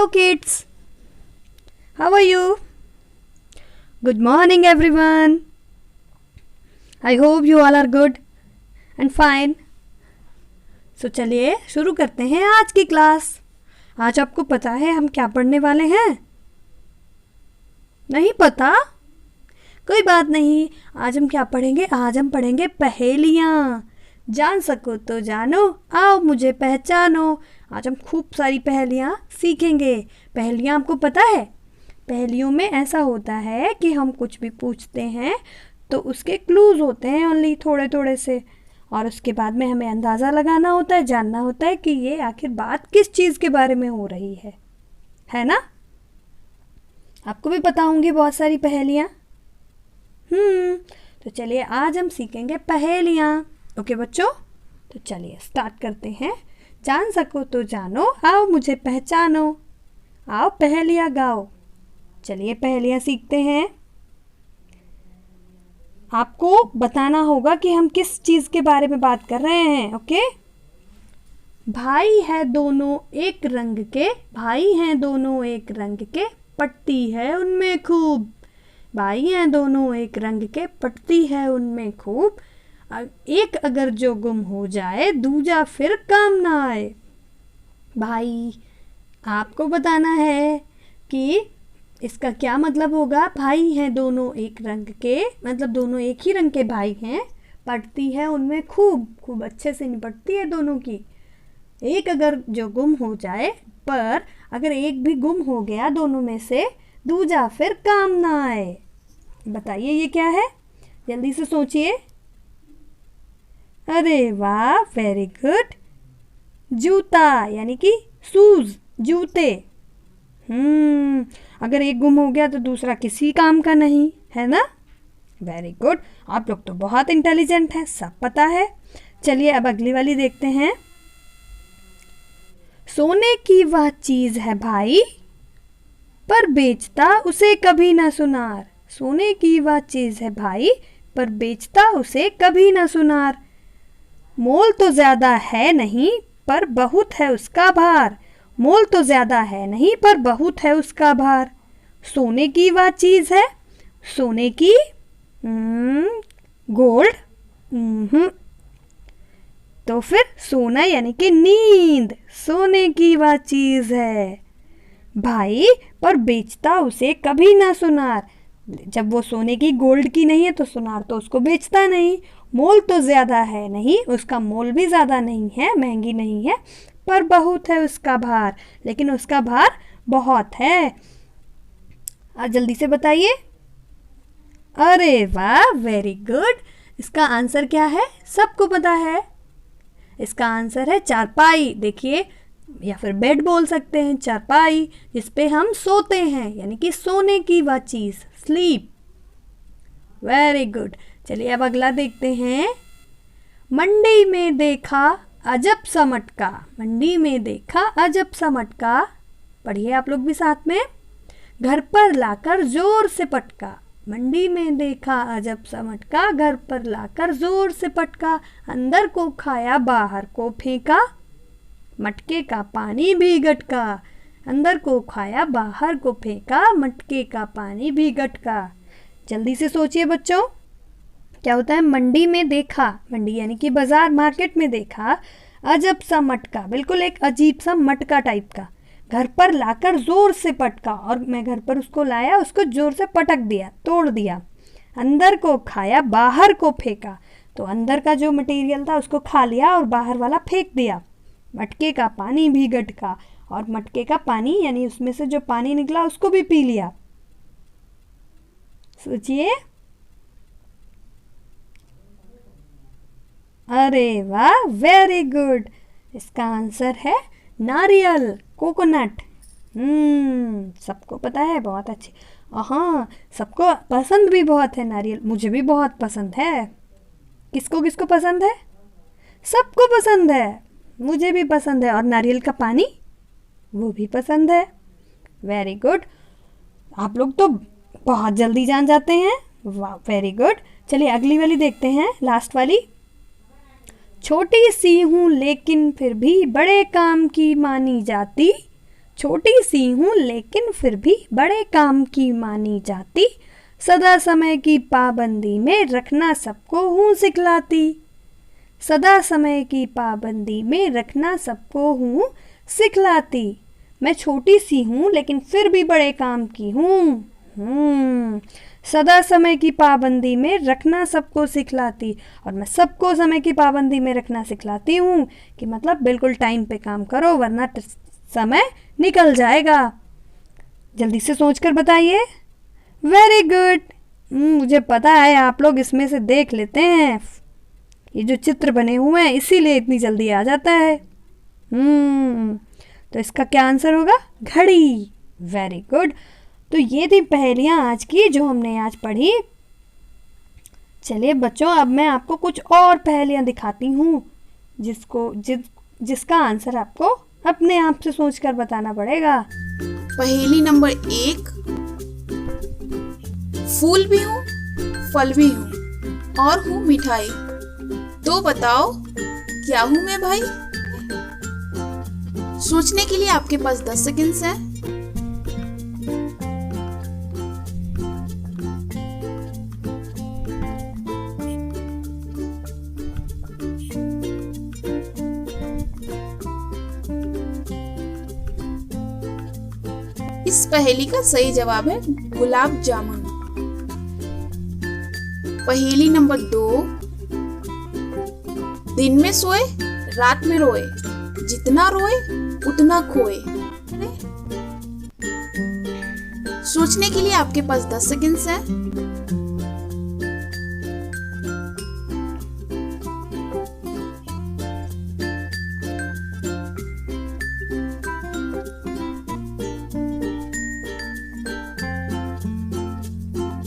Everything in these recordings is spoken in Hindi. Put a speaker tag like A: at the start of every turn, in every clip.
A: kids. How are you? Good morning everyone. I hope you all are good and fine. So चलिए शुरू करते हैं आज की क्लास. आज आपको पता है हम क्या पढ़ने वाले हैं? नहीं पता? कोई बात नहीं. आज हम क्या पढ़ेंगे? आज हम पढ़ेंगे पहेलियाँ. जान सको तो जानो, आओ मुझे पहचानो. आज हम खूब सारी पहेलियाँ सीखेंगे. पहेलियाँ आपको पता है? पहेलियों में ऐसा होता है कि हम कुछ भी पूछते हैं तो उसके क्लूज होते हैं ओनली थोड़े थोड़े से, और उसके बाद में हमें अंदाज़ा लगाना होता है, जानना होता है कि ये आखिर बात किस चीज़ के बारे में हो रही है ना? आपको भी पता होंगी बहुत सारी पहेलियाँ. तो चलिए आज हम सीखेंगे पहेलियाँ. ओके बच्चों, तो चलिए स्टार्ट करते हैं. जान सको तो जानो, आओ मुझे पहचानो, आओ पहेलियाँ गाओ. चलिए पहेलियाँ सीखते हैं. आपको बताना होगा कि हम किस चीज़ के बारे में बात कर रहे हैं. ओके. भाई है दोनों एक रंग के, भाई हैं दोनों एक रंग के, पटती है उनमें खूब. भाई हैं दोनों एक रंग के, पटती है उनमें खूब. एक अगर जो गुम हो जाए, दूजा फिर काम ना आए. भाई, आपको बताना है कि इसका क्या मतलब होगा. भाई हैं दोनों एक रंग के, मतलब दोनों एक ही रंग के भाई हैं. पटती है उनमें खूब, खूब अच्छे से निपटती है दोनों की. एक अगर जो गुम हो जाए, पर अगर एक भी गुम हो गया दोनों में से, दूजा फिर काम ना आए. बताइए ये क्या है? जल्दी से सोचिए. अरे वाह, वेरी गुड. जूता, यानी कि शूज, जूते. अगर एक गुम हो गया तो दूसरा किसी काम का नहीं है ना. Very good. आप लोग तो बहुत इंटेलिजेंट हैं, सब पता है. चलिए अब अगली वाली देखते हैं. सोने की वह चीज है भाई, पर बेचता उसे कभी ना सुनार. सोने की वह चीज है भाई, पर बेचता उसे कभी ना सुनार. मोल तो ज्यादा है नहीं, पर बहुत है उसका भार. मोल तो ज्यादा है नहीं, पर बहुत है उसका भार. सोने की वह चीज है, सोने की, गोल्ड. तो फिर सोना यानी कि नींद. सोने की वह चीज है भाई, पर बेचता उसे कभी ना सुनार. जब वो सोने की, गोल्ड की नहीं है तो सुनार तो उसको बेचता नहीं. मोल तो ज़्यादा है नहीं, उसका मोल भी ज़्यादा नहीं है, महंगी नहीं है, पर बहुत है उसका भार. लेकिन उसका भार बहुत है. आज जल्दी से बताइए. अरे वाह, वेरी गुड. इसका आंसर क्या है? सबको पता है. इसका आंसर है चारपाई. देखिए, या फिर बेड बोल सकते हैं. चारपाई जिस पे हम सोते हैं, यानी कि सोने की वह चीज़, स्लीप. Very good. चलिए अब अगला देखते हैं. मंडी में देखा अजब सा मटका. मंडी में देखा अजब सा मटका. पढ़िए आप लोग भी साथ में. घर पर लाकर जोर से पटका. मंडी में देखा अजब सा मटका, घर पर लाकर जोर से पटका. अंदर को खाया बाहर को फेंका, मटके का पानी भी गटका. अंदर को खाया बाहर को फेंका, मटके का पानी भी गटका. जल्दी से सोचिए बच्चों, क्या होता है? मंडी में देखा, मंडी यानी कि बाजार, मार्केट में देखा अजब सा मटका, बिल्कुल एक अजीब सा मटका टाइप का. घर पर लाकर जोर से पटका, और मैं घर पर उसको लाया, उसको जोर से पटक दिया, तोड़ दिया. अंदर को खाया बाहर को फेंका, तो अंदर का जो मटेरियल था उसको खा लिया और बाहर वाला फेंक दिया. मटके का पानी भी गटका, और मटके का पानी यानी उसमें से जो पानी निकला उसको भी पी लिया. सोचिए. अरे वाह, वेरी गुड. इसका आंसर है नारियल, कोकोनट. सबको पता है, बहुत अच्छे. हाँ, सबको पसंद भी बहुत है नारियल. मुझे भी बहुत पसंद है. किसको किसको पसंद है? सबको पसंद है. मुझे भी पसंद है. और नारियल का पानी, वो भी पसंद है. Very good. आप लोग तो बहुत जल्दी जान जाते हैं. वाह, वेरी गुड. चलिए अगली वाली देखते हैं, लास्ट वाली. छोटी सी हूँ लेकिन फिर भी बड़े काम की मानी जाती. छोटी सी हूँ लेकिन फिर भी बड़े काम की मानी जाती, सदा समय की पाबंदी में रखना सबको हूँ सिखलाती। सदा समय की पाबंदी में रखना सबको हूँ सिखलाती। मैं छोटी सी हूँ लेकिन फिर भी बड़े काम की हूँ। सदा समय की पाबंदी में रखना सबको सिखलाती, और मैं सबको समय की पाबंदी में रखना सिखलाती हूँ कि मतलब बिल्कुल टाइम पे काम करो वरना समय निकल जाएगा। जल्दी से सोचकर बताइए। Very good. मुझे पता है आप लोग इसमें से देख लेते हैं, ये जो चित्र बने हुए हैं इसीलिए इतनी जल्दी आ जाता है। तो इसका क्या आंसर होगा? घड़ी। Very good. तो ये थी पहेलियाँ आज की जो हमने आज पढ़ी। चलिए बच्चों, अब मैं आपको कुछ और पहेलियाँ दिखाती हूँ जिसका आंसर आपको अपने आप से सोचकर बताना पड़ेगा।
B: पहेली नंबर 1। फूल भी हूँ, फल भी हूँ और हूँ मिठाई, तो बताओ क्या हूँ मैं भाई? सोचने के लिए आपके पास 10 सेकंड्स हैं। इस पहेली का सही जवाब है गुलाब जामुन। पहेली नंबर 2। दिन में सोए रात में रोए, जितना रोए उतना खोए। सोचने के लिए आपके पास 10 सेकंड्स हैं।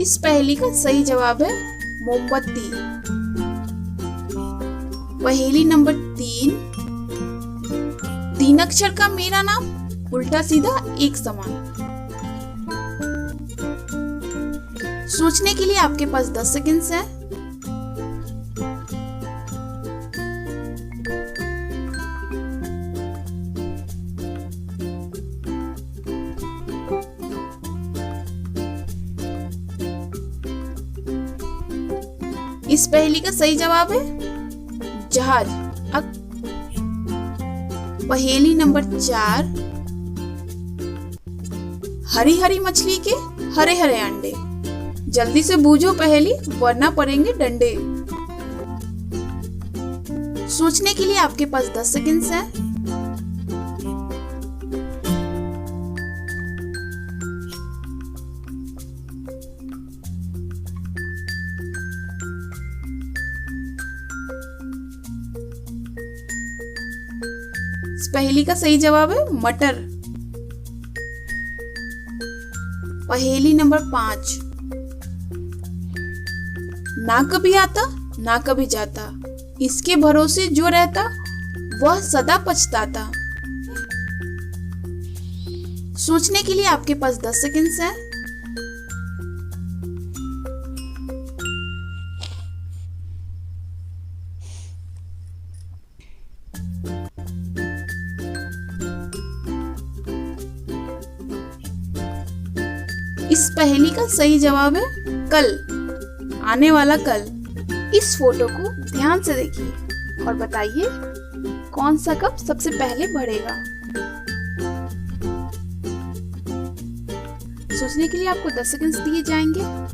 B: इस पहेली का सही जवाब है मोमबत्ती। पहेली नंबर 3। 3 अक्षर का मेरा नाम, उल्टा सीधा एक समान। सोचने के लिए आपके पास 10 सेकंड्स हैं। इस पहेली का सही जवाब है जहाज। पहेली नंबर 4। हरी हरी मछली के हरे हरे अंडे, जल्दी से बूझो पहेली वरना पड़ेंगे डंडे। सोचने के लिए आपके पास 10 सेकंड्स हैं। इस पहेली का सही जवाब है मटर। पहेली नंबर 5। ना कभी आता ना कभी जाता, इसके भरोसे जो रहता वह सदा पछताता। सोचने के लिए आपके पास 10 सेकंड्स हैं। इस पहेली का सही जवाब है कल, आने वाला कल। इस फोटो को ध्यान से देखिए और बताइए कौन सा कप सबसे पहले बढ़ेगा। सोचने के लिए आपको 10 सेकंड्स दिए जाएंगे।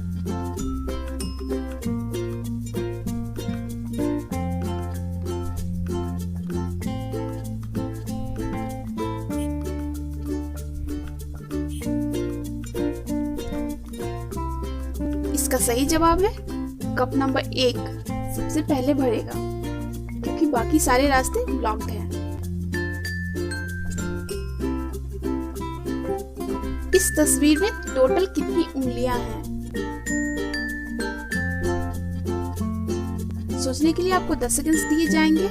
B: इसका सही जवाब है कप नंबर 1 सबसे पहले भरेगा, क्योंकि बाकी सारे रास्ते ब्लॉक्ड हैं। इस तस्वीर में टोटल कितनी उंगलियां हैं? सोचने के लिए आपको 10 सेकंड्स दिए जाएंगे।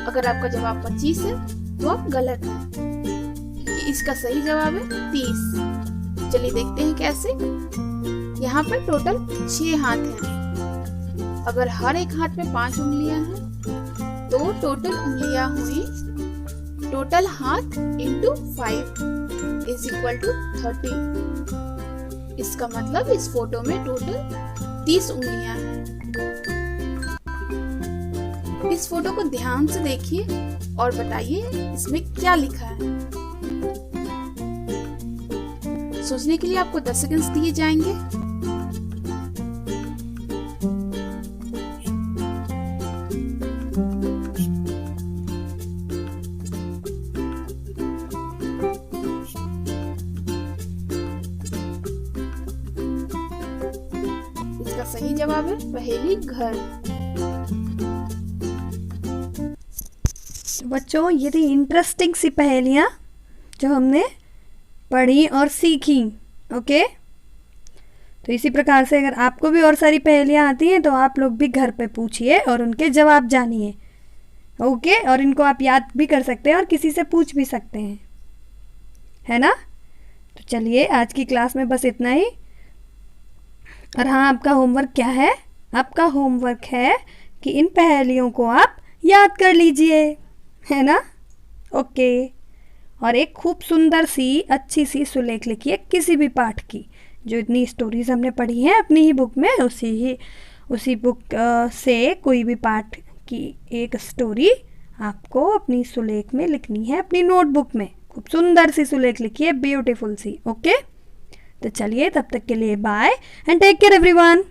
B: अगर आपका जवाब 25 है तो आप गलत हैं, क्योंकि इसका सही जवाब है 30। चलिए देखते हैं कैसे। यहाँ पर टोटल 6 हाथ हैं। अगर हर एक हाथ में 5 उंगलियां हैं तो टोटल उंगलियां हुई, टोटल हाथ इंटू 5 इज इक्वल टू 30। इसका मतलब इस फोटो में टोटल 30 उंगलियां हैं। इस फोटो को ध्यान से देखिए और बताइए इसमें क्या लिखा है। सोचने के लिए आपको 10 सेकंड्स दिए जाएंगे। इसका सही जवाब है पहेली घर।
A: तो बच्चों, ये थी इंटरेस्टिंग सी पहेलियाँ जो हमने पढ़ी और सीखी। ओके, तो इसी प्रकार से अगर आपको भी और सारी पहेलियाँ आती हैं तो आप लोग भी घर पे पूछिए और उनके जवाब जानिए। ओके, और इनको आप याद भी कर सकते हैं और किसी से पूछ भी सकते हैं, है ना। तो चलिए, आज की क्लास में बस इतना ही। और हाँ, आपका होमवर्क क्या है? आपका होमवर्क है कि इन पहेलियों को आप याद कर लीजिए, है ना। ओके, और एक खूब सुंदर सी अच्छी सी सुलेख लिखिए किसी भी पाठ की। जो इतनी स्टोरीज हमने पढ़ी हैं अपनी ही बुक में, उसी बुक से कोई भी पाठ की एक स्टोरी आपको अपनी सुलेख में लिखनी है, अपनी नोटबुक में। खूब सुंदर सी सुलेख लिखिए, ब्यूटीफुल सी। ओके, तो चलिए, तब तक के लिए bye and take care everyone.